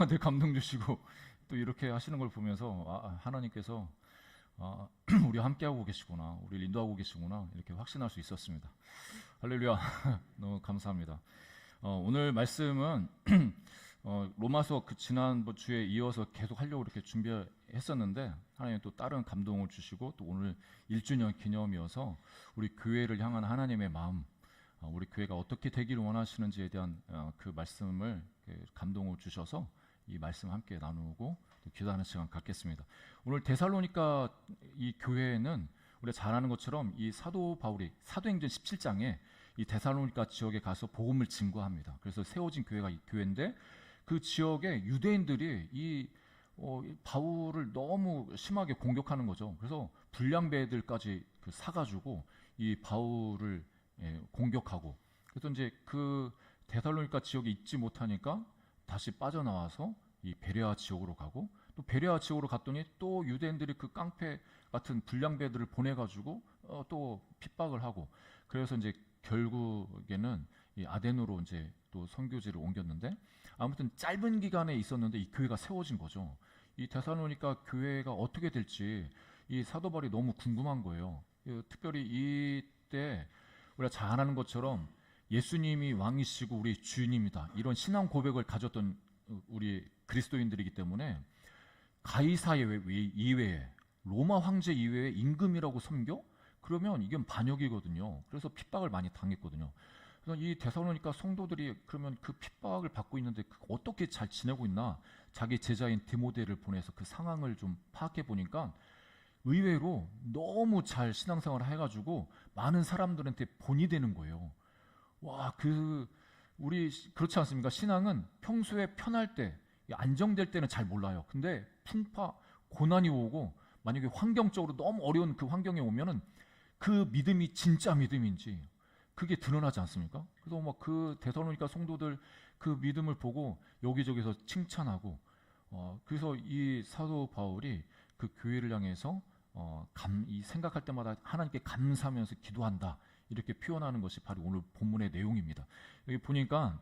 늘 감동 주시고 또 이렇게 하시는 걸 보면서 하나님께서 우리 함께하고 계시구나, 우리 인도하고 계시구나, 이렇게 확신할 수 있었습니다. 할렐루야. 너무 감사합니다. 오늘 말씀은 로마서 그 지난 주에 이어서 계속 하려고 이렇게 준비했었는데 하나님 또 다른 감동을 주시고 또 오늘 1주년 기념이어서 우리 교회를 향한 하나님의 마음, 우리 교회가 어떻게 되기를 원하시는지에 대한 그 말씀을 감동을 주셔서 이 말씀 함께 나누고 또 기도하는 시간 갖겠습니다. 오늘 데살로니가 이 교회는 우리가 잘 아는 것처럼 이 사도 바울이 사도행전 17장에 이 데살로니가 지역에 가서 복음을 증거합니다. 그래서 세워진 교회가 이 교회인데 그 지역의 유대인들이 이 바울을 너무 심하게 공격하는 거죠. 그래서 불량배들까지 사가지고 이 바울을 공격하고, 그래서 이제 그 데살로니가 지역에 있지 못하니까 다시 빠져나와서 이 베레아 지역으로 가고, 또 베레아 지역으로 갔더니 또 유대인들이 그 깡패 같은 불량배들을 보내가지고 또 핍박을 하고, 그래서 이제 결국에는 이 아덴으로 이제 또 선교지를 옮겼는데, 아무튼 짧은 기간에 있었는데 이 교회가 세워진 거죠. 이 데살로니가 교회가 어떻게 될지 이 사도 바울이 너무 궁금한 거예요. 특별히 이때 우리가 잘 아는 것처럼 예수님이 왕이시고 우리 주인입니다, 이런 신앙 고백을 가졌던 우리 그리스도인들이기 때문에 가이사 이외에, 로마 황제 이외에 임금이라고 섬겨? 그러면 이건 반역이거든요. 그래서 핍박을 많이 당했거든요. 그래서 이 데살로니가 성도들이 그러면 그 핍박을 받고 있는데 어떻게 잘 지내고 있나, 자기 제자인 디모데를 보내서 그 상황을 좀 파악해 보니까 의외로 너무 잘 신앙생활을 해가지고 많은 사람들한테 본이 되는 거예요. 와, 우리 그렇지 않습니까? 신앙은 평소에 편할 때, 안정될 때는 잘 몰라요. 근데 풍파, 고난이 오고 만약에 환경적으로 너무 어려운 그 환경에 오면은 그 믿음이 진짜 믿음인지 그게 드러나지 않습니까? 그래서 막 그 데살로니가 성도들 그 믿음을 보고 여기저기서 칭찬하고, 그래서 이 사도 바울이 그 교회를 향해서 이 생각할 때마다 하나님께 감사하면서 기도한다, 이렇게 표현하는 것이 바로 오늘 본문의 내용입니다. 여기 보니까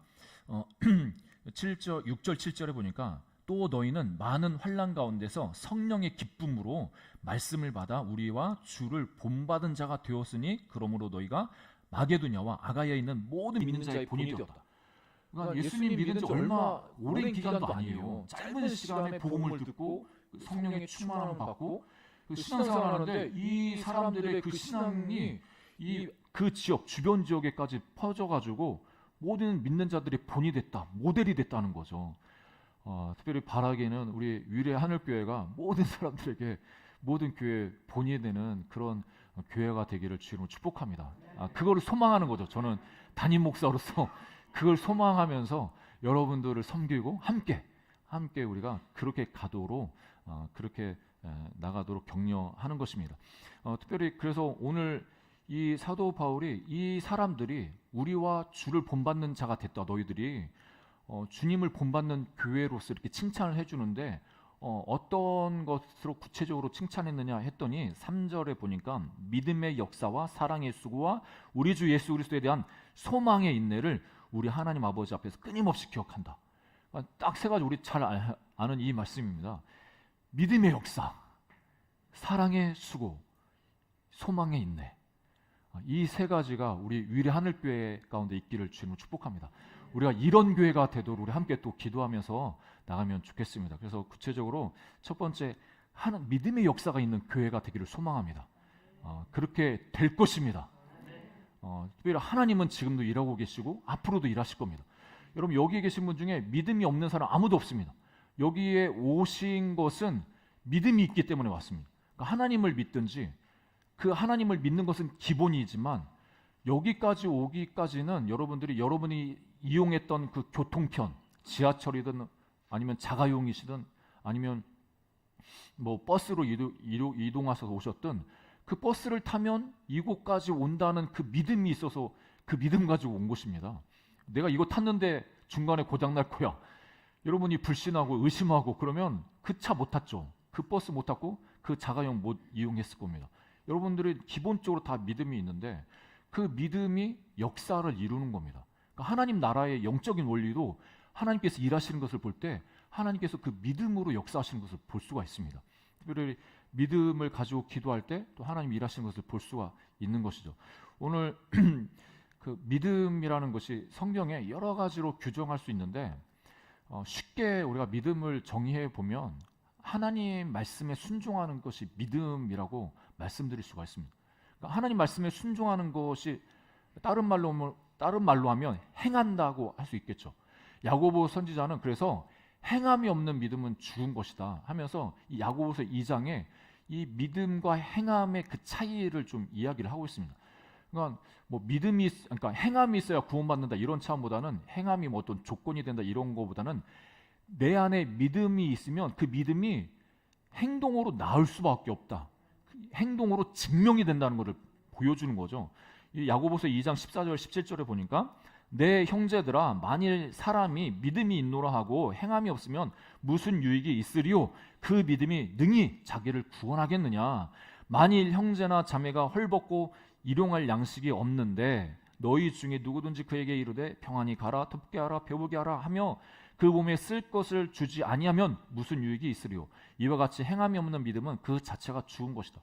6절 7절에 보니까 또 너희는 많은 환난 가운데서 성령의 기쁨으로 말씀을 받아 우리와 주를 본받은 자가 되었으니 그러므로 너희가 마게도냐와 아가야에 있는 모든 믿는 자의 본이 되었다. 그러니까 예수님 믿은 지 얼마 오랜 기간도 아니에요. 짧은 시간에 복음을 듣고 성령의 충만함을 받고 신앙생활하는데 이 사람들의 그 신앙이 그 지역 주변 지역에까지 퍼져가지고 모든 믿는 자들의 본이 됐다, 모델이 됐다는 거죠. 특별히 바라기는 우리 위례 하늘교회가 모든 사람들에게 모든 교회 본이 되는 그런 교회가 되기를 주님으로 축복합니다. 그거를 소망하는 거죠. 저는 담임 목사로서 그걸 소망하면서 여러분들을 섬기고 함께 우리가 그렇게 가도록 그렇게 나가도록 격려하는 것입니다. 특별히 그래서 오늘 이 사도 바울이 이 사람들이 우리와 주를 본받는 자가 됐다, 너희들이 주님을 본받는 교회로서 이렇게 칭찬을 해주는데 어떤 것으로 구체적으로 칭찬했느냐 했더니 3절에 보니까 믿음의 역사와 사랑의 수고와 우리 주 예수 그리스도에 대한 소망의 인내를 우리 하나님 아버지 앞에서 끊임없이 기억한다. 딱 세 가지 우리 잘 아는 이 말씀입니다. 믿음의 역사, 사랑의 수고, 소망의 인내, 이 세 가지가 우리 위례 하늘교회 가운데 있기를 주님으로 축복합니다. 우리가 이런 교회가 되도록 우리 함께 또 기도하면서 나가면 좋겠습니다. 그래서 구체적으로 첫 번째, 믿음의 역사가 있는 교회가 되기를 소망합니다. 그렇게 될 것입니다. 특별히 하나님은 지금도 일하고 계시고 앞으로도 일하실 겁니다. 여러분, 여기 계신 분 중에 믿음이 없는 사람 아무도 없습니다. 여기에 오신 것은 믿음이 있기 때문에 왔습니다. 그러니까 하나님을 믿든지, 그 하나님을 믿는 것은 기본이지만 여기까지 오기까지는 여러분이 이용했던 그 교통편, 지하철이든 아니면 자가용이시든 아니면 뭐 버스로 이동하셔서 오셨든 그 버스를 타면 이곳까지 온다는 그 믿음이 있어서 그 믿음 가지고 온 것입니다. 내가 이거 탔는데 중간에 고장 날 거야, 여러분이 불신하고 의심하고 그러면 그 차 못 탔죠. 그 버스 못 탔고 그 자가용 못 이용했을 겁니다. 여러분들이 기본적으로 다 믿음이 있는데 그 믿음이 역사를 이루는 겁니다. 그러니까 하나님 나라의 영적인 원리도 하나님께서 일하시는 것을 볼 때 하나님께서 그 믿음으로 역사하시는 것을 볼 수가 있습니다. 특별히 믿음을 가지고 기도할 때 또 하나님 일하시는 것을 볼 수가 있는 것이죠. 오늘 그 믿음이라는 것이 성경에 여러 가지로 규정할 수 있는데 쉽게 우리가 믿음을 정의해 보면 하나님 말씀에 순종하는 것이 믿음이라고 말씀드릴 수가 있습니다. 그러니까 하나님 말씀에 순종하는 것이 다른 말로 하면 행한다고 할 수 있겠죠. 야고보 선지자는 그래서 행함이 없는 믿음은 죽은 것이다 하면서 이 야고보서 2장에 이 믿음과 행함의 그 차이를 좀 이야기를 하고 있습니다. 그러니까 뭐 그러니까 행함이 있어야 구원받는다 이런 차원보다는 행함이 뭐 어떤 조건이 된다 이런 거보다는 내 안에 믿음이 있으면 그 믿음이 행동으로 나올 수밖에 없다. 행동으로 증명이 된다는 것을 보여주는 거죠. 이 야고보서 2장 14절 17절에 보니까 내 형제들아 만일 사람이 믿음이 있노라 하고 행함이 없으면 무슨 유익이 있으리요? 그 믿음이 능히 자기를 구원하겠느냐? 만일 형제나 자매가 헐벗고 일용할 양식이 없는데 너희 중에 누구든지 그에게 이르되 평안히 가라 덥게 하라 배부게 하라 하며 그 몸에 쓸 것을 주지 아니하면 무슨 유익이 있으리요? 이와 같이 행함이 없는 믿음은 그 자체가 죽은 것이다.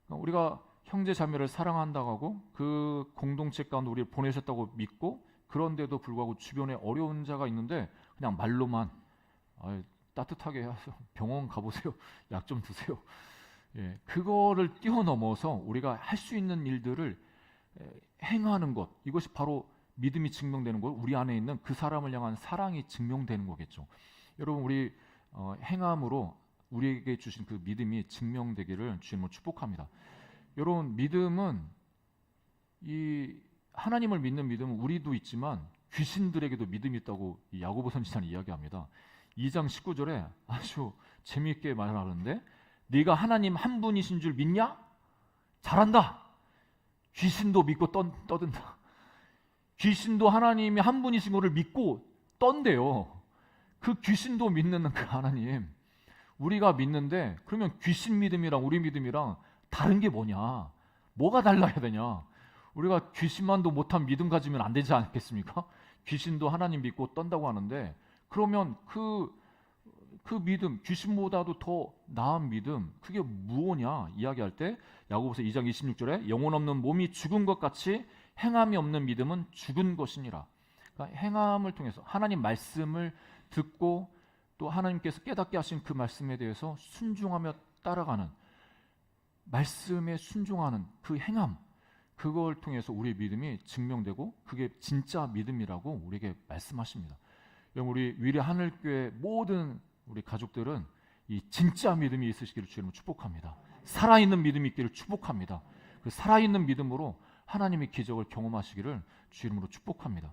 우리가 형제 자매를 사랑한다고 하고 그 공동체 가운데 우리를 보내셨다고 믿고 그런데도 불구하고 주변에 어려운 자가 있는데 그냥 말로만 따뜻하게 해서 병원 가보세요. 약 좀 드세요. 예, 그거를 뛰어넘어서 우리가 할 수 있는 일들을 행하는 것, 이것이 바로 믿음이 증명되는 것, 우리 안에 있는 그 사람을 향한 사랑이 증명되는 거겠죠. 여러분 우리 행함으로 우리에게 주신 그 믿음이 증명되기를 주님으로 축복합니다. 여러분 믿음은 이 하나님을 믿는 믿음은 우리도 있지만 귀신들에게도 믿음이 있다고 야고보 선지자는 이야기합니다. 2장 19절에 아주 재미있게 말하는데 네가 하나님 한 분이신 줄 믿냐? 잘한다. 귀신도 믿고 떠든다. 귀신도 하나님이 한 분이신 것을 믿고 떤대요. 그 귀신도 믿는 그 하나님 우리가 믿는데 그러면 귀신 믿음이랑 우리 믿음이랑 다른 게 뭐냐? 뭐가 달라야 되냐? 우리가 귀신만도 못한 믿음 가지면 안 되지 않겠습니까? 귀신도 하나님 믿고 떤다고 하는데 그러면 그 믿음, 귀신보다도 더 나은 믿음, 그게 무엇이냐 이야기할 때 야고보서 2장 26절에 영혼 없는 몸이 죽은 것 같이 행함이 없는 믿음은 죽은 것이니라. 그러니까 행함을 통해서 하나님 말씀을 듣고 또 하나님께서 깨닫게 하신 그 말씀에 대해서 순종하며 따라가는 말씀에 순종하는 그 행함, 그걸 통해서 우리의 믿음이 증명되고 그게 진짜 믿음이라고 우리에게 말씀하십니다. 여러분 우리 위례 하늘교회 모든 우리 가족들은 이 진짜 믿음이 있으시기를 주님으로 축복합니다. 살아있는 믿음이 있기를 축복합니다. 그 살아있는 믿음으로 하나님의 기적을 경험하시기를 주님으로 축복합니다.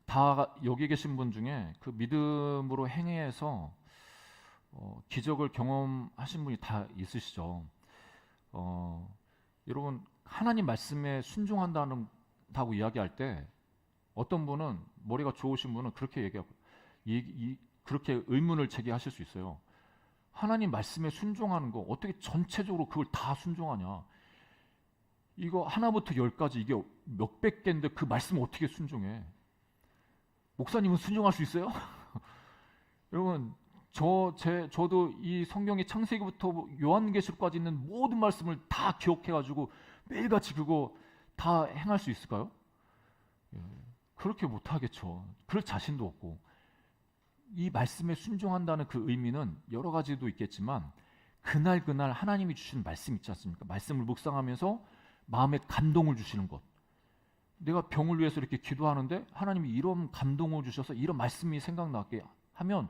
다 여기 계신 분 중에 그 믿음으로 행해서 기적을 경험하신 분이 다 있으시죠. 여러분 하나님 말씀에 순종한다고 이야기할 때 어떤 분은 머리가 좋으신 분은 그렇게 얘기하고 그렇게 의문을 제기하실 수 있어요. 하나님 말씀에 순종하는 거 어떻게 전체적으로 그걸 다 순종하냐? 이거 하나부터 열까지 이게 몇백 개인데 그 말씀 어떻게 순종해? 목사님은 순종할 수 있어요? 여러분 저도 이 성경의 창세기부터 요한계시록까지 있는 모든 말씀을 다 기억해가지고 매일같이 그거 다 행할 수 있을까요? 그렇게 못하겠죠. 그럴 자신도 없고. 이 말씀에 순종한다는 그 의미는 여러 가지도 있겠지만 그날 하나님이 주신 말씀 있지 않습니까? 말씀을 묵상하면서 마음에 감동을 주시는 것. 내가 병을 위해서 이렇게 기도하는데 하나님이 이런 감동을 주셔서 이런 말씀이 생각나게 하면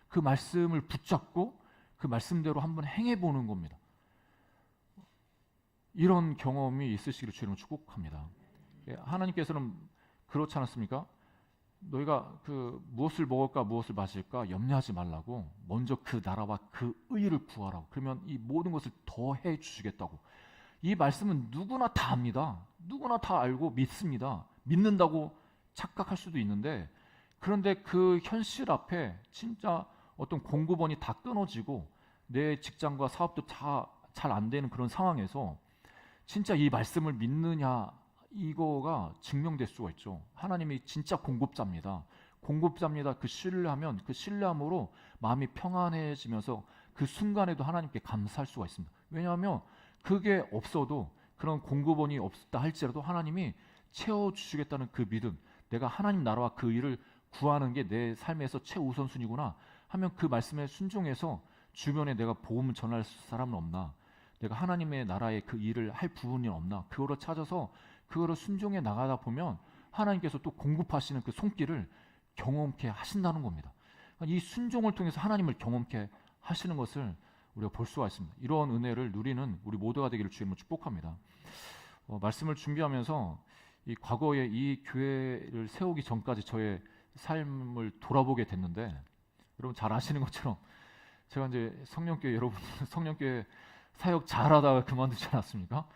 그 말씀을 붙잡고 그 말씀대로 한번 행해보는 겁니다. 이런 경험이 있으시기를 주님을 축복합니다. 하나님께서는 그렇지 않았습니까? 너희가 그 무엇을 먹을까 무엇을 마실까 염려하지 말라고 먼저 그 나라와 그 의를 구하라고 그러면 이 모든 것을 더해 주시겠다고. 이 말씀은 누구나 다 압니다. 누구나 다 알고 믿습니다. 믿는다고 착각할 수도 있는데 그런데 그 현실 앞에 진짜 어떤 공급원이 다 끊어지고 내 직장과 사업도 다 잘 안 되는 그런 상황에서 진짜 이 말씀을 믿느냐 이거가 증명될 수가 있죠. 하나님이 진짜 공급자입니다. 공급자입니다. 그 신뢰하면 그 신뢰함으로 마음이 평안해지면서 그 순간에도 하나님께 감사할 수가 있습니다. 왜냐하면 그게 없어도 그런 공급원이 없다 할지라도 하나님이 채워주시겠다는 그 믿음, 내가 하나님 나라와 그 일을 구하는 게 내 삶에서 최우선순위구나 하면 그 말씀에 순종해서 주변에 내가 복음을 전할 사람은 없나, 내가 하나님의 나라의 그 일을 할 부분이 없나, 그거를 찾아서 그거를 순종해 나가다 보면 하나님께서 또 공급하시는 그 손길을 경험케 하신다는 겁니다. 이 순종을 통해서 하나님을 경험케 하시는 것을 우리가 볼 수가 있습니다. 이러한 은혜를 누리는 우리 모두가 되기를 주님을 축복합니다. 말씀을 준비하면서 이 과거에 이 교회를 세우기 전까지 저의 삶을 돌아보게 됐는데, 여러분 잘 아시는 것처럼 제가 이제 성령교회, 여러분 성령교회 사역 잘하다가 그만두지 않았습니까?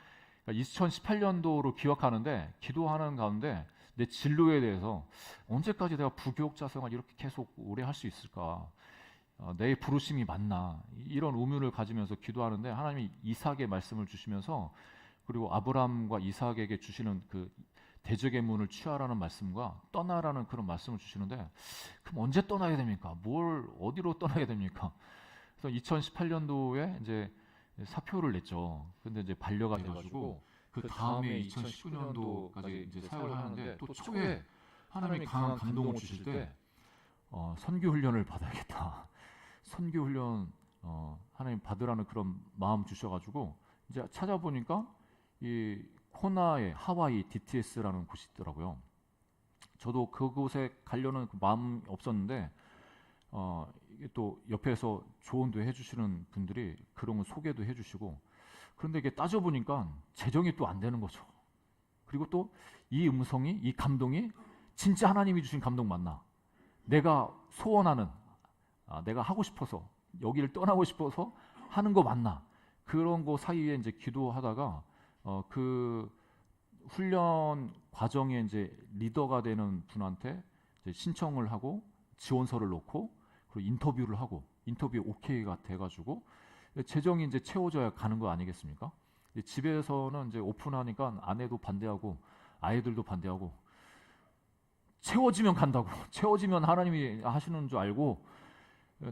그러니까 2018년도로 기억하는데, 기도하는 가운데 내 진로에 대해서 언제까지 내가 부교육자 생활 이렇게 계속 오래 할 수 있을까, 내 부르심이 맞나, 이런 의문을 가지면서 기도하는데 하나님이 이삭의 말씀을 주시면서, 그리고 아브라함과 이삭에게 주시는 그 대적의 문을 취하라는 말씀과 떠나라는 그런 말씀을 주시는데, 그럼 언제 떠나야 됩니까? 뭘 어디로 떠나야 됩니까? 그래서 2018년도에 이제 사표를 냈죠. 근데 이제 반려가 돼가지고 그 다음에 2019년도까지 이제 사역을 하는데, 또 초에 하나님이 강한 감동을 주실 때 선교 훈련을 받아야겠다. 선교 훈련 하나님 받으라는 그런 마음 주셔가지고 이제 찾아보니까 이 코나의 하와이 DTS라는 곳이 있더라고요. 저도 그곳에 가려는 그 마음이 없었는데 이게 또 옆에서 조언도 해주시는 분들이 그런 거 소개도 해주시고, 그런데 이게 따져보니까 재정이 또 안 되는 거죠. 그리고 또 이 음성이, 이 감동이 진짜 하나님이 주신 감동 맞나? 내가 소원하는, 내가 하고 싶어서, 여기를 떠나고 싶어서 하는 거 맞나? 그런 거 사이에 이제 기도하다가 그 훈련 과정에 이제 리더가 되는 분한테 이제 신청을 하고 지원서를 놓고 그리고 인터뷰를 하고, 인터뷰에 오케이가 돼가지고 재정이 이제 채워져야 가는 거 아니겠습니까? 집에서는 이제 오픈하니까 아내도 반대하고 아이들도 반대하고, 채워지면 간다고, 채워지면 하나님이 하시는 줄 알고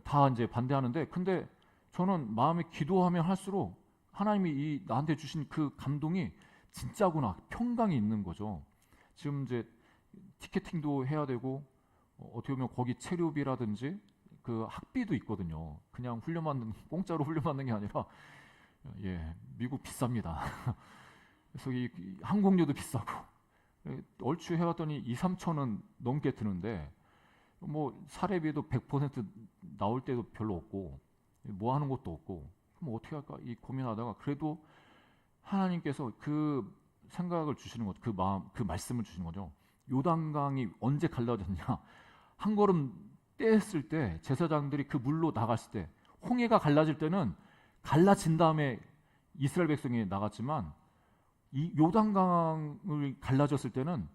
다 이제 반대하는데, 근데 저는 마음에 기도하면 할수록 하나님이 이 나한테 주신 그 감동이 진짜구나, 평강이 있는 거죠. 지금 이제 티켓팅도 해야 되고 어떻게 보면 거기 체류비라든지 그 학비도 있거든요. 그냥 훈련받는, 공짜로 훈련받는 게 아니라 미국 비쌉니다. 그래서 이 항공료도 비싸고, 얼추 해왔더니 2, 3천 원 넘게 드는데, 뭐 사례비도 100% 나올 때도 별로 없고 뭐 하는 것도 없고, 그럼 어떻게 할까 이 고민하다가, 그래도 하나님께서 그 생각을 주시는 것, 그 마음, 그 말씀을 주시는 거죠. 요단강이 언제 갈라졌냐? 한 걸음 떼었을 때, 제사장들이 그 물로 나갔을 때, 홍해가 갈라질 때는 갈라진 다음에 이스라엘 백성이 나갔지만, 이 요단강을 갈라졌을 때는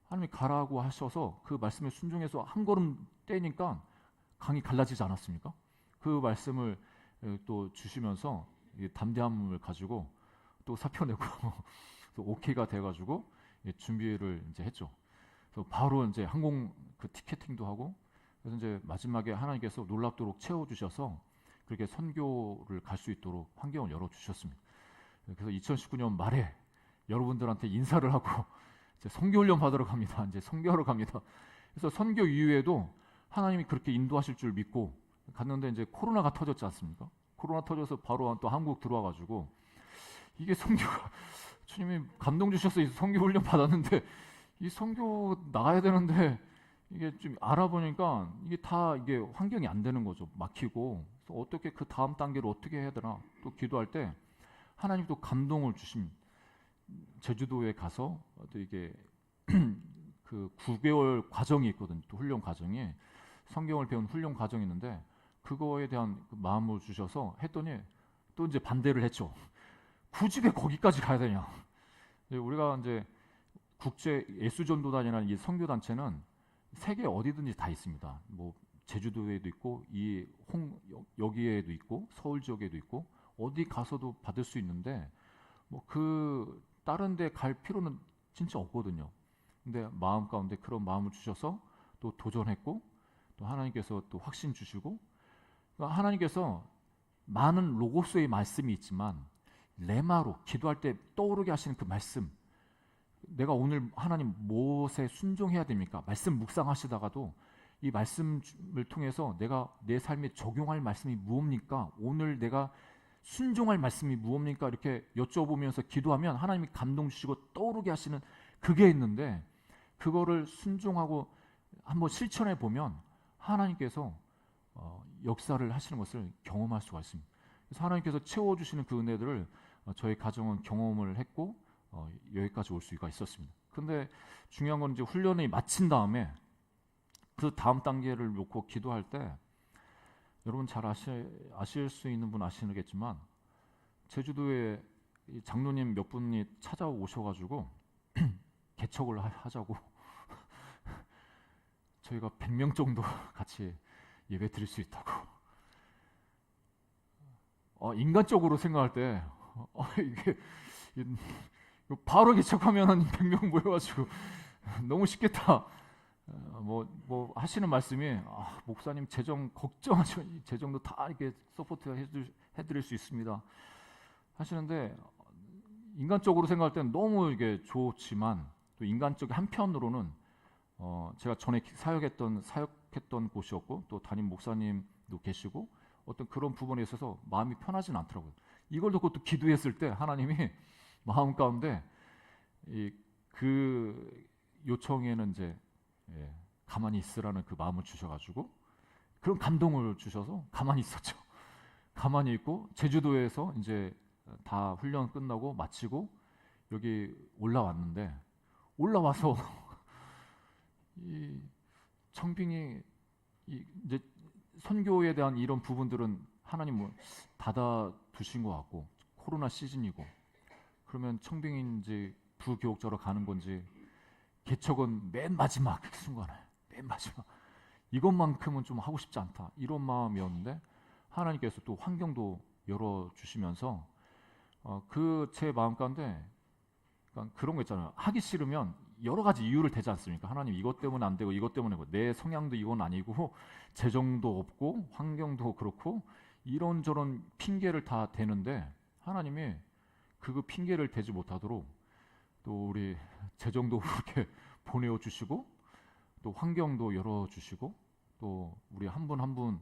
하나님이 가라고 하셔서 그 말씀에 순종해서 한 걸음 떼니까 강이 갈라지지 않았습니까? 그 말씀을 또 주시면서 담대함을 가지고 또 사표 내고 또 오케이가 돼가지고 준비를 이제 했죠. 그래서 바로 이제 항공 그 티켓팅도 하고, 그래서 이제 마지막에 하나님께서 놀랍도록 채워주셔서 그렇게 선교를 갈 수 있도록 환경을 열어주셨습니다. 그래서 2019년 말에 여러분들한테 인사를 하고 이제 선교훈련 받으러 갑니다. 이제 선교하러 갑니다. 그래서 선교 이후에도 하나님이 그렇게 인도하실 줄 믿고 갔는데, 이제 코로나가 터졌지 않습니까? 코로나 터져서 바로 또 한국 들어와가지고, 이게 선교가 주님이 감동 주셔서 선교훈련 받았는데 이 선교 나가야 되는데, 이게 좀 알아보니까 이게 다 이게 환경이 안 되는 거죠. 막히고. 그래서 어떻게 그 다음 단계를 어떻게 해야 되나 또 기도할 때 하나님 또 감동을 주심. 제주도에 가서 또 이게 그 9개월 과정이 있거든요. 또 훈련 과정이, 성경을 배운 훈련 과정이 있는데, 그거에 대한 그 마음을 주셔서 했더니 또 이제 반대를 했죠. 굳이 왜 거기까지 가야 되냐? 우리가 이제 국제 예수전도단이라는 이 선교 단체는 세계 어디든지 다 있습니다. 뭐 제주도에도 있고 여기에도 있고 서울 지역에도 있고 어디 가서도 받을 수 있는데, 뭐 그 다른 데 갈 필요는 진짜 없거든요. 근데 마음 가운데 그런 마음을 주셔서 또 도전했고, 또 하나님께서 또 확신 주시고, 그러니까 하나님께서 많은 로고스의 말씀이 있지만 레마로 기도할 때 떠오르게 하시는 그 말씀, 내가 오늘 하나님 무엇에 순종해야 됩니까? 말씀 묵상하시다가도 이 말씀을 통해서 내가 내 삶에 적용할 말씀이 무엇입니까? 오늘 내가 순종할 말씀이 무엇입니까? 이렇게 여쭤보면서 기도하면 하나님이 감동 주시고 떠오르게 하시는 그게 있는데, 그거를 순종하고 한번 실천해 보면 하나님께서 역사를 하시는 것을 경험할 수가 있습니다. 그래서 하나님께서 채워주시는 그 은혜들을 저희 가정은 경험을 했고 여기까지 올 수가 있었습니다. 근데 중요한 건 이제 훈련이 마친 다음에 그 다음 단계를 놓고 기도할 때, 여러분 잘 아실 수 있는 분 아시겠지만 제주도에 장로님 몇 분이 찾아오셔가지고 개척을 하자고 저희가 100명 정도 같이 예배 드릴 수 있다고. 인간적으로 생각할 때 이게 바로 개척하면 100명 모여가지고 너무 쉽겠다. 뭐 하시는 말씀이 목사님 재정 걱정하죠. 재정도 다 이렇게 서포트 해드릴 수 있습니다 하시는데, 인간적으로 생각할 때는 너무 이게 좋지만 또 인간적 한편으로는 제가 전에 사역했던 곳이었고 또 담임 목사님도 계시고 어떤 그런 부분에 있어서 마음이 편하지는 않더라고요. 이걸 듣고 또 기도했을 때 하나님이 마음 가운데 그 요청에는 이제 가만히 있으라는 그 마음을 주셔가지고 그런 감동을 주셔서 가만히 있었죠. 가만히 있고 제주도에서 이제 다 훈련 끝나고 마치고 여기 올라왔는데, 올라와서 이 청빙이 이제 선교에 대한 이런 부분들은 하나님은 닫아 두신 것 같고, 코로나 시즌이고 그러면 청빙인지 부교육자로 가는 건지, 개척은 맨 마지막 순간에, 맨 마지막 이것만큼은 좀 하고 싶지 않다 이런 마음이었는데, 하나님께서 또 환경도 열어주시면서 그 제 마음 가운데 그러니까 그런 거 있잖아요. 하기 싫으면 여러 가지 이유를 대지 않습니까? 하나님 이것 때문에 안 되고 이것 때문에 내 성향도 이건 아니고 재정도 없고 환경도 그렇고 이런저런 핑계를 다 대는데, 하나님이 그 핑계를 대지 못하도록 또 우리 재정도 그렇게 보내어 주시고 또 환경도 열어 주시고 또 우리 한 분 한 분,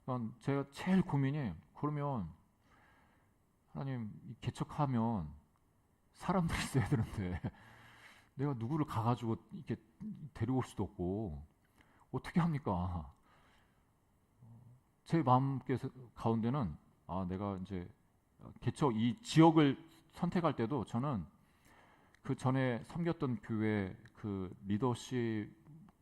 그러니까 제가 제일 고민이, 그러면 하나님 개척하면 사람들이 있어야 되는데 내가 누구를 가가지고 이렇게 데리고 올 수도 없고 어떻게 합니까? 제 마음 가운데는 내가 이제 개척 이 지역을 선택할 때도 저는 그 전에 섬겼던 교회 그 리더십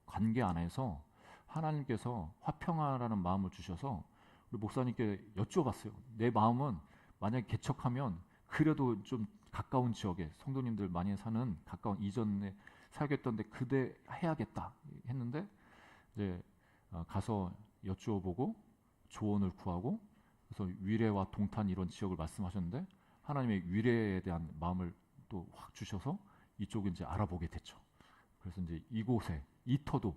관계 안에서 하나님께서 화평하라는 마음을 주셔서 우리 목사님께 여쭤봤어요. 내 마음은 만약에 개척하면 그래도 좀 가까운 지역에 성도님들 많이 사는 가까운 이전에 살겠던데 그대 해야겠다 했는데, 이제 가서 여쭈어보고 조언을 구하고, 그래서 위례와 동탄 이런 지역을 말씀하셨는데 하나님의 위례에 대한 마음을 또 확 주셔서 이쪽을 이제 알아보게 됐죠. 그래서 이제 이곳에 이터도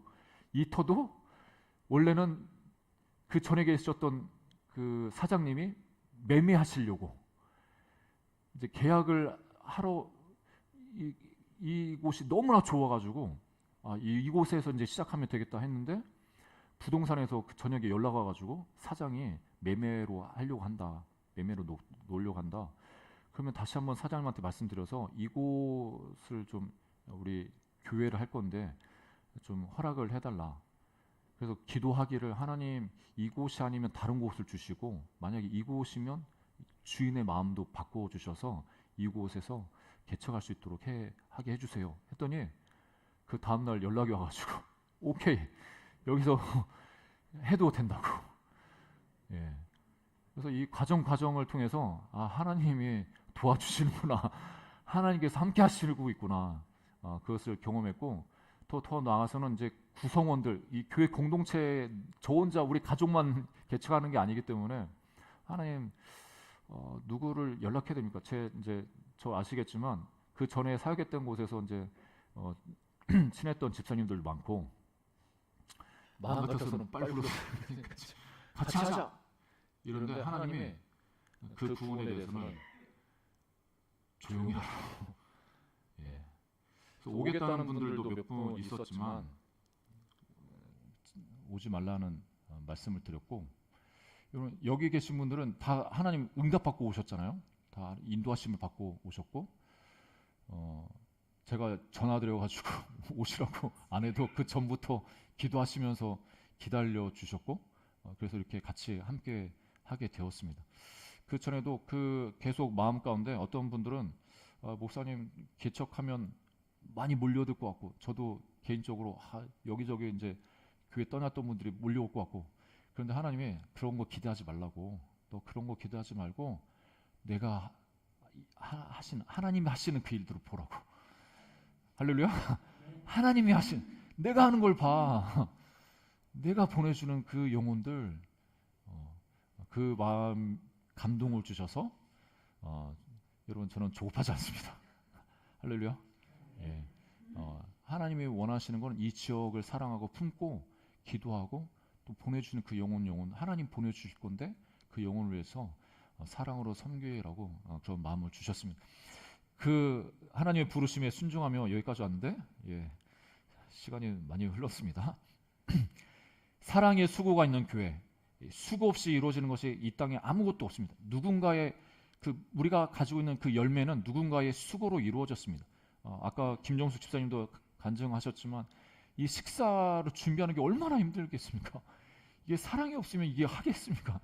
원래는 그 전에 계셨던 그 사장님이 매매하시려고 이제 계약을 하러 이곳이 너무나 좋아가지고 이곳에서 이제 시작하면 되겠다 했는데, 부동산에서 그 저녁에 연락 와가지고 사장이 매매로 하려고 한다, 매매로 놓으려고 한다. 그러면 다시 한번 사장님한테 말씀드려서 이곳을 좀 우리 교회를 할 건데 좀 허락을 해달라. 그래서 기도하기를, 하나님 이곳이 아니면 다른 곳을 주시고 만약에 이곳이면 주인의 마음도 바꿔 주셔서 이곳에서 개척할 수 있도록 하게 해주세요 했더니, 그 다음날 연락이 와가지고 오케이 여기서 해도 된다고. 예. 그래서 이 과정을 통해서 하나님이 도와주시는구나, 하나님께서 함께 하시고 있구나, 그것을 경험했고, 더 나아가서는 이제 구성원들, 이 교회 공동체 저 혼자 우리 가족만 개척하는 게 아니기 때문에 하나님 누구를 연락해야 됩니까? 이제 저 아시겠지만 그 전에 사역했던 곳에서 이제 친했던 집사님들도 많고 마음 같아서는 빨리 불러서 같이 하자 이런데 하나님이 그 부분에 대해서는 조용히 하라고. 예. 그래서 오겠다는 분들도 몇 분 있었지만 오지 말라는 말씀을 드렸고, 여러분 여기 계신 분들은 다 하나님 응답받고 오셨잖아요. 다 인도하심을 받고 오셨고, 제가 전화드려가지고 오시라고 안 해도 그 전부터 기도하시면서 기다려 주셨고, 그래서 이렇게 같이 함께 하게 되었습니다. 그 전에도 그 계속 마음 가운데 어떤 분들은 목사님 개척하면 많이 몰려들 것 같고, 저도 개인적으로 여기저기 이제 교회 떠났던 분들이 몰려올 것 같고, 그런데 하나님이 그런 거 기대하지 말라고, 너 그런 거 기대하지 말고 내가 하나님이 하시는 그 일들을 보라고. 할렐루야. 하나님이 하신, 내가 하는 걸 봐. 내가 보내주는 그 영혼들, 그 마음 감동을 주셔서 여러분 저는 조급하지 않습니다. 할렐루야. 예. 하나님이 원하시는 건 이 지역을 사랑하고 품고 기도하고 또 보내주는 그 영혼 하나님 보내주실 건데 그 영혼을 위해서 사랑으로 섬기라고 그런 마음을 주셨습니다. 그 하나님의 부르심에 순종하며 여기까지 왔는데, 예, 시간이 많이 흘렀습니다. 사랑의 수고가 있는 교회, 수고 없이 이루어지는 것이 이 땅에 아무것도 없습니다. 누군가의 우리가 가지고 있는 그 열매는 누군가의 수고로 이루어졌습니다. 아까 김정숙 집사님도 간증하셨지만 이 식사를 준비하는 게 얼마나 힘들겠습니까? 이게 사랑이 없으면 이게 하겠습니까?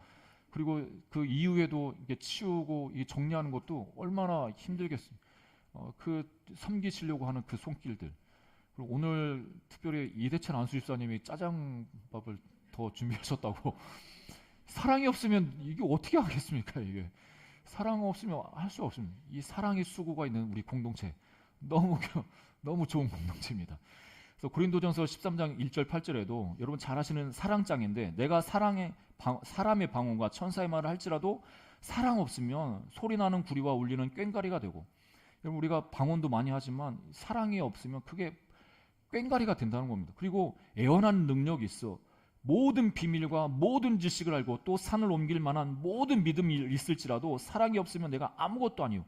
그리고 그 이후에도 이게 치우고 이 정리하는 것도 얼마나 힘들겠습니까? 그 섬기시려고 하는 그 손길들. 그리고 오늘 특별히 이대찬 안수 집사님이 짜장밥을 더 준비하셨다고. 사랑이 없으면 이게 어떻게 하겠습니까? 이게 사랑 없으면 할 수가 없습니다. 이 사랑의 수고가 있는 우리 공동체, 너무 좋은 공동체입니다. 그래서 고린도전서 13장 1절 8절에도 여러분 잘 아시는 사랑장인데, 내가 사람의 방언과 천사의 말을 할지라도 사랑 없으면 소리나는 구리와 울리는 꽹과리가 되고, 여러분 우리가 방언도 많이 하지만 사랑이 없으면 그게 꽹과리가 된다는 겁니다. 그리고 애원하는 능력이 있어. 모든 비밀과 모든 지식을 알고 또 산을 옮길 만한 모든 믿음이 있을지라도 사랑이 없으면 내가 아무것도 아니요.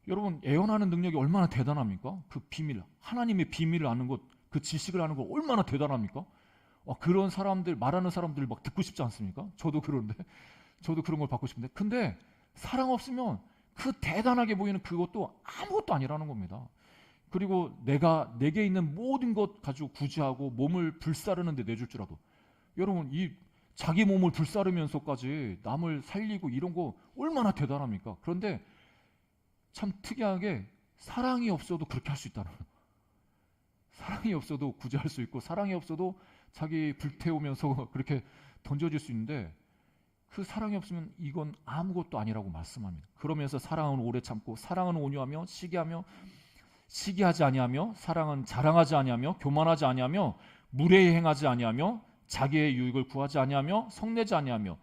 여러분 애원하는 능력이 얼마나 대단합니까? 그 비밀, 하나님의 비밀을 아는 것, 그 지식을 아는 것 얼마나 대단합니까? 그런 사람들, 말하는 사람들 막 듣고 싶지 않습니까? 저도 그런데, 저도 그런 걸 받고 싶은데, 근데 사랑 없으면 그 대단하게 보이는 그것도 아무것도 아니라는 겁니다. 그리고 내게 있는 모든 것 가지고 구제하고 몸을 불사르는 데 내줄 줄 알아도, 여러분 이 자기 몸을 불사르면서까지 남을 살리고 이런 거 얼마나 대단합니까? 그런데 참 특이하게 사랑이 없어도 그렇게 할 수 있다는 거예요. 사랑이 없어도 구제할 수 있고, 사랑이 없어도 자기 불태우면서 그렇게 던져질 수 있는데, 그 사랑이 없으면 이건 아무것도 아니라고 말씀합니다. 그러면서 사랑은 오래 참고, 사랑은 온유하며 시기하지 아니하며, 사랑은 자랑하지 아니하며, 교만하지 아니하며, 무례히 행하지 아니하며, 자기의 유익을 구하지 아니하며, 성내지 아니하며,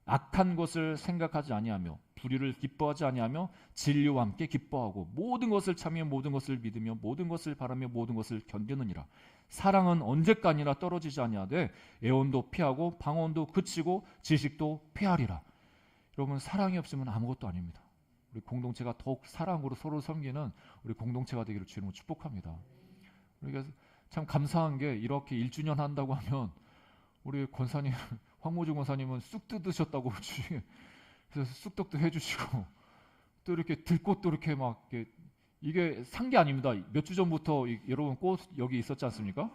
악한 것을 생각하지 아니하며, 불의를 기뻐하지 아니하며, 진리와 함께 기뻐하고, 모든 것을 참으며, 모든 것을 믿으며, 모든 것을 바라며, 모든 것을 견디느니라. 사랑은 언제까지나 떨어지지 아니하되 애원도 피하고 방언도 그치고 지식도 피하리라. 여러분 사랑이 없으면 아무것도 아닙니다. 우리 공동체가 더욱 사랑으로 서로 섬기는 우리 공동체가 되기를 주님으로 축복합니다. 우리가 참 감사한 게, 이렇게 1주년 한다고 하면 우리 권사님 황모주 권사님은 쑥 뜯으셨다고 주중에 그래서 쑥떡도 해주시고, 또 이렇게 들꽃도 이렇게 막 이게 산 게 아닙니다. 몇 주 전부터 여러분 꽃 여기 있었지 않습니까?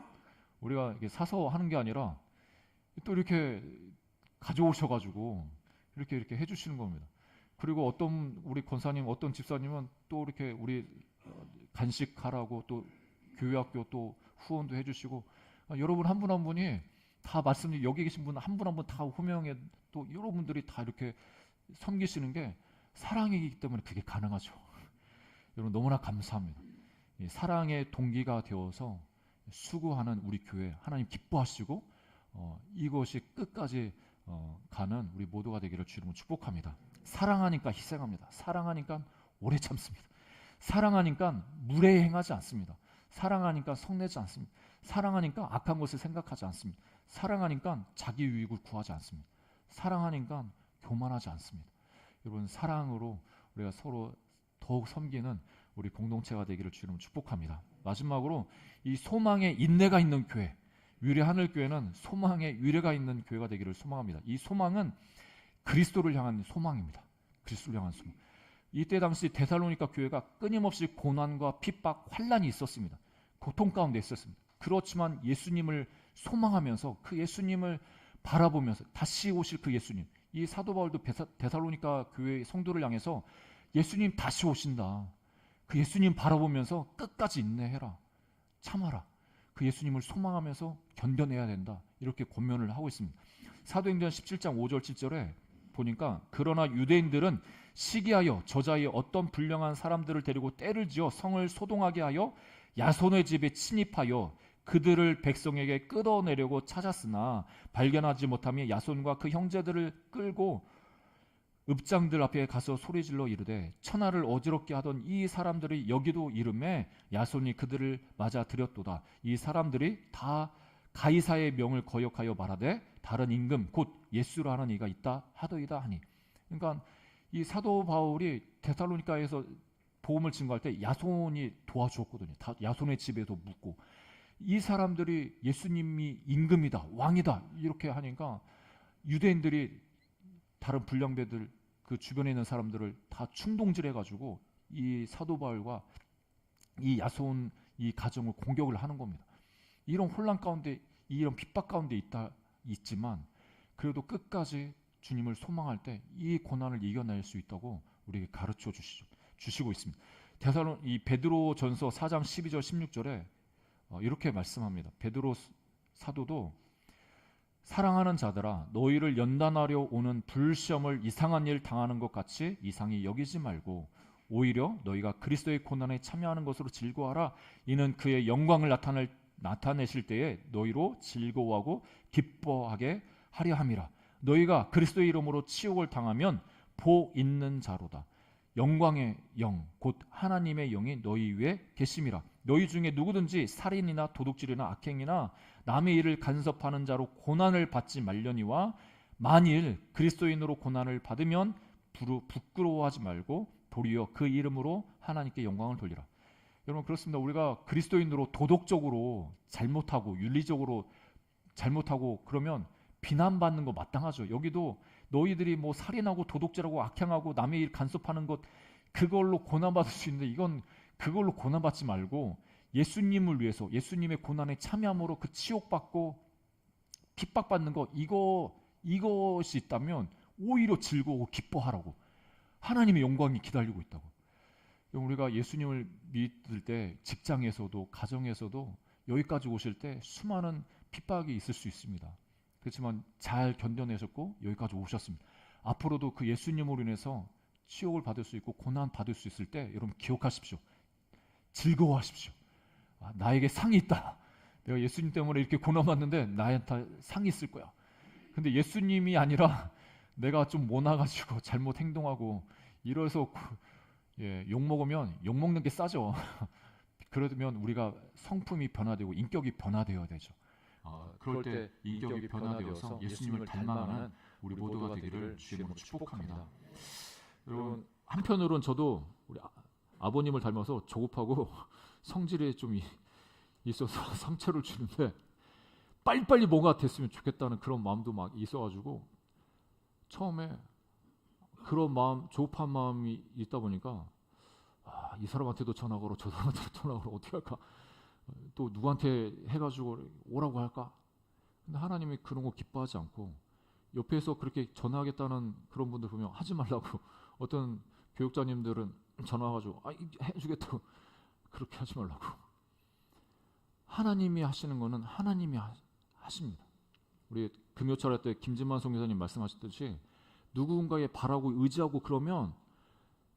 우리가 이렇게 사서 하는 게 아니라 또 이렇게 가져오셔가지고 이렇게 해주시는 겁니다. 그리고 어떤 우리 권사님, 어떤 집사님은 또 이렇게 우리 간식하라고 또 교회학교 또 후원도 해주시고, 여러분 한 분 한 분이 다 말씀, 여기 계신 분 한 분 한 분 다 호명에 또 여러분들이 다 이렇게 섬기시는 게 사랑이기 때문에 그게 가능하죠. 여러분 너무나 감사합니다. 사랑의 동기가 되어서 수고하는 우리 교회 하나님 기뻐하시고 이것이 끝까지 가는 우리 모두가 되기를 주님으로 축복합니다. 사랑하니까 희생합니다. 사랑하니까 오래 참습니다. 사랑하니까 무례히 행하지 않습니다. 사랑하니까 성내지 않습니다. 사랑하니까 악한 것을 생각하지 않습니다. 사랑하니까 자기 유익을 구하지 않습니다. 사랑하니까 교만하지 않습니다. 여러분, 사랑으로 우리가 서로 더욱 섬기는 우리 공동체가 되기를 주님 축복합니다. 마지막으로 이 소망의 인내가 있는 교회, 위례 하늘교회는 소망의 위례가 있는 교회가 되기를 소망합니다. 이 소망은 그리스도를 향한 소망입니다. 그리스도를 향한 소망. 이때 당시 데살로니가 교회가 끊임없이 고난과 핍박, 환난이 있었습니다. 고통 가운데 있었습니다. 그렇지만 예수님을 소망하면서 그 예수님을 바라보면서 다시 오실 그 예수님, 이 사도 바울도 데살로니가 교회 성도를 향해서 예수님 다시 오신다. 그 예수님 바라보면서 끝까지 인내해라. 참아라. 그 예수님을 소망하면서 견뎌내야 된다. 이렇게 권면을 하고 있습니다. 사도행전 17장 5절 7절에 보니까 그러나 유대인들은 시기하여 저자의 어떤 불량한 사람들을 데리고 때를 지어 성을 소동하게 하여 야손의 집에 침입하여 그들을 백성에게 끌어내려고 찾았으나 발견하지 못하며 야손과 그 형제들을 끌고 읍장들 앞에 가서 소리질러 이르되 천하를 어지럽게 하던 이 사람들이 여기도 이름에 야손이 그들을 맞아 들였도다. 이 사람들이 다 가이사의 명을 거역하여 말하되 다른 임금 곧 예수라 하는 이가 있다 하더이다 하니. 그러니까 이 사도 바울이 데살로니가에서 복음을 증거할 때 야손이 도와주었거든요. 다 야손의 집에도 묵고 이 사람들이 예수님이 임금이다, 왕이다 이렇게 하니까 유대인들이 다른 불량배들 그 주변에 있는 사람들을 다 충동질해가지고 이 사도 바울과 이 야손 이 가정을 공격을 하는 겁니다. 이런 혼란 가운데 이런 핍박 가운데 있지만 그래도 끝까지 주님을 소망할 때 이 고난을 이겨낼 수 있다고 우리에게 가르쳐 주시고 있습니다. 이 베드로전서 4장 12절 16절에 이렇게 말씀합니다. 베드로 사도도 사랑하는 자들아 너희를 연단하려 오는 불시험을 이상한 일 당하는 것 같이 이상히 여기지 말고 오히려 너희가 그리스도의 고난에 참여하는 것으로 즐거워하라. 이는 그의 영광을 나타내실 때에 너희로 즐거워하고 기뻐하게 하려 함이라. 너희가 그리스도의 이름으로 치욕을 당하면 복 있는 자로다. 영광의 영 곧 하나님의 영이 너희 위에 계심이라. 너희 중에 누구든지 살인이나 도둑질이나 악행이나 남의 일을 간섭하는 자로 고난을 받지 말려니와 만일 그리스도인으로 고난을 받으면 부끄러워하지 말고 도리어 그 이름으로 하나님께 영광을 돌리라. 여러분 그렇습니다. 우리가 그리스도인으로 도덕적으로 잘못하고 윤리적으로 잘못하고 그러면 비난받는 거 마땅하죠. 여기도 너희들이 뭐 살인하고 도둑질하고 악행하고 남의 일 간섭하는 것 그걸로 고난받을 수 있는데 이건 그걸로 고난받지 말고 예수님을 위해서 예수님의 고난에 참여함으로 그 치욕받고 핍박받는 거 이것이 있다면 오히려 즐거워 기뻐하라고. 하나님의 영광이 기다리고 있다고. 우리가 예수님을 믿을 때 직장에서도 가정에서도 여기까지 오실 때 수많은 핍박이 있을 수 있습니다. 그렇지만 잘 견뎌내셨고 여기까지 오셨습니다. 앞으로도 그 예수님으로 인해서 치욕을 받을 수 있고 고난 받을 수 있을 때 여러분 기억하십시오. 즐거워하십시오. 나에게 상이 있다. 내가 예수님 때문에 이렇게 고난받는데 나한테 상이 있을 거야. 근데 예수님이 아니라 내가 좀 모나가지고 잘못 행동하고 이래서 욕먹으면 욕먹는 게 싸죠. 그러면 우리가 성품이 변화되고 인격이 변화되어야 되죠. 그럴 때 인격이 변화되어서 예수님을 닮아가는 우리 모두가 되기를 주님으로 축복합니다. 여러분 한편으로는 저도 우리 아버님을 닮아서 조급하고 성질이 좀 있어서 상처를 주는데 빨리빨리 뭐가 됐으면 좋겠다는 그런 마음도 막 있어가지고 처음에 그런 마음, 조급한 마음이 있다 보니까 이 사람한테도 전화 걸어 저 사람한테도 전화 걸어 어떻게 할까 또 누구한테 해가지고 오라고 할까. 근데 하나님이 그런 거 기뻐하지 않고 옆에서 그렇게 전화하겠다는 그런 분들 보면 하지 말라고. 어떤 교육자님들은 전화가지고 해주겠다고. 그렇게 하지 말라고. 하나님이 하시는 거는 하나님이 하십니다. 우리 금요철 때 김진만 성교사님 말씀하셨듯이 누군가에 바라고 의지하고 그러면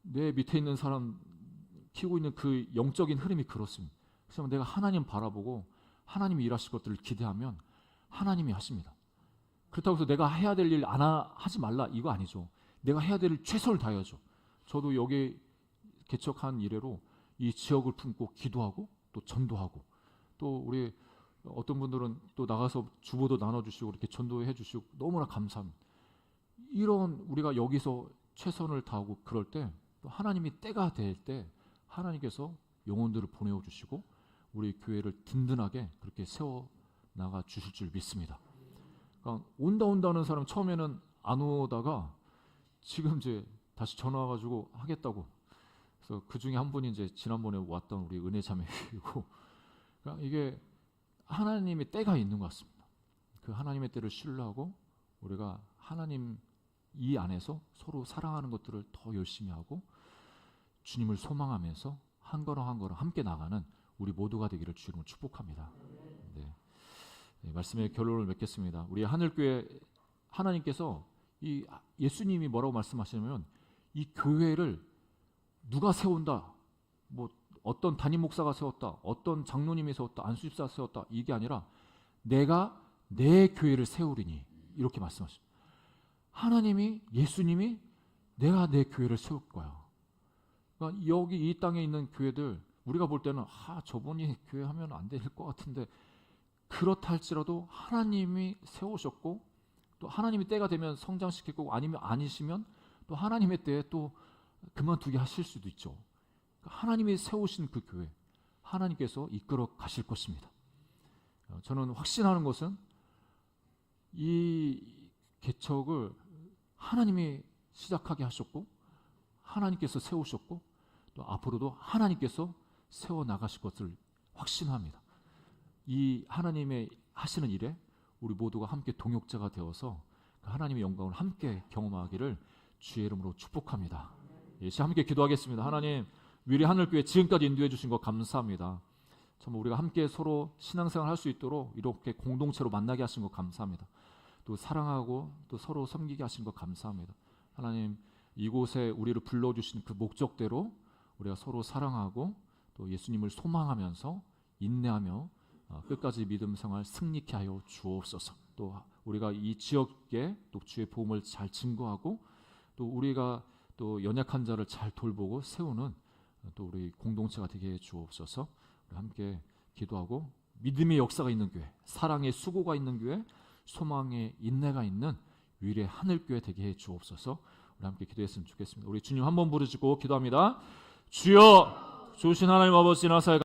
내 밑에 있는 사람 키우고 있는 그 영적인 흐름이 그렇습니다. 그래서 내가 하나님 바라보고 하나님이 일하실 것들을 기대하면 하나님이 하십니다. 그렇다고 해서 내가 해야 될 일 하지 말라 이거 아니죠. 내가 해야 될 최선을 다해야죠. 저도 여기 개척한 이래로 이 지역을 품고 기도하고 또 전도하고 또 우리 어떤 분들은 또 나가서 주보도 나눠주시고 이렇게 전도해 주시고 너무나 감사합니다. 이런 우리가 여기서 최선을 다하고 그럴 때 또 하나님이 때가 될 때 하나님께서 영혼들을 보내어 주시고 우리 교회를 든든하게 그렇게 세워 나가 주실 줄 믿습니다. 그러니까 온다는 사람 처음에는 안 오다가 지금 이제 다시 전화 와가지고 하겠다고. 그래서 그 중에 한 분이 이제 지난번에 왔던 우리 은혜 자매이고, 그러니까 이게 하나님의 때가 있는 것 같습니다. 그 하나님의 때를 신뢰하고 우리가 하나님 이 안에서 서로 사랑하는 것들을 더 열심히 하고 주님을 소망하면서 한 걸음 한 걸음 함께 나가는 우리 모두가 되기를 주님을 축복합니다. 네. 네, 말씀의 결론을 맺겠습니다. 우리 하늘교회 하나님께서 이 예수님이 뭐라고 말씀하시냐면 이 교회를 누가 세운다, 뭐 어떤 담임 목사가 세웠다, 어떤 장로님이 세웠다, 안수집사가 세웠다, 이게 아니라 내가 내 교회를 세우리니 이렇게 말씀하십니다. 하나님이 예수님이 내가 내 교회를 세울 거야. 그러니까 여기 이 땅에 있는 교회들 우리가 볼 때는 저분이 교회 하면 안 될 것 같은데 그렇다 할지라도 하나님이 세우셨고 또 하나님이 때가 되면 성장시킬 거고 아니면 아니시면 또 하나님의 때에 또 그만두게 하실 수도 있죠. 그러니까 하나님이 세우신 그 교회 하나님께서 이끌어 가실 것입니다. 저는 확신하는 것은 이 개척을 하나님이 시작하게 하셨고 하나님께서 세우셨고 또 앞으로도 하나님께서 세워 나가실 것을 확신합니다. 이 하나님의 하시는 일에 우리 모두가 함께 동역자가 되어서 그 하나님의 영광을 함께 경험하기를 주의 이름으로 축복합니다. 예시 함께 기도하겠습니다. 하나님, 위리 하늘교회 지금까지 인도해 주신 것 감사합니다. 정말 우리가 함께 서로 신앙생활 할 수 있도록 이렇게 공동체로 만나게 하신 것 감사합니다. 또 사랑하고 또 서로 섬기게 하신 것 감사합니다. 하나님, 이곳에 우리를 불러주신 그 목적대로 우리가 서로 사랑하고 또 예수님을 소망하면서 인내하며 끝까지 믿음 생활 승리케 하여 주옵소서. 또 우리가 이 지역에 또 주의 복음을 잘 증거하고 또 우리가 또 연약한 자를 잘 돌보고 세우는 또 우리 공동체가 되게 해 주옵소서. 우리 함께 기도하고 믿음의 역사가 있는 교회, 사랑의 수고가 있는 교회, 소망의 인내가 있는 위례 하늘교회 되게 해 주옵소서. 우리 함께 기도했으면 좋겠습니다. 우리 주님 한번 부르시고 기도합니다. 주여, 좋으신 하나님 아버지 나사의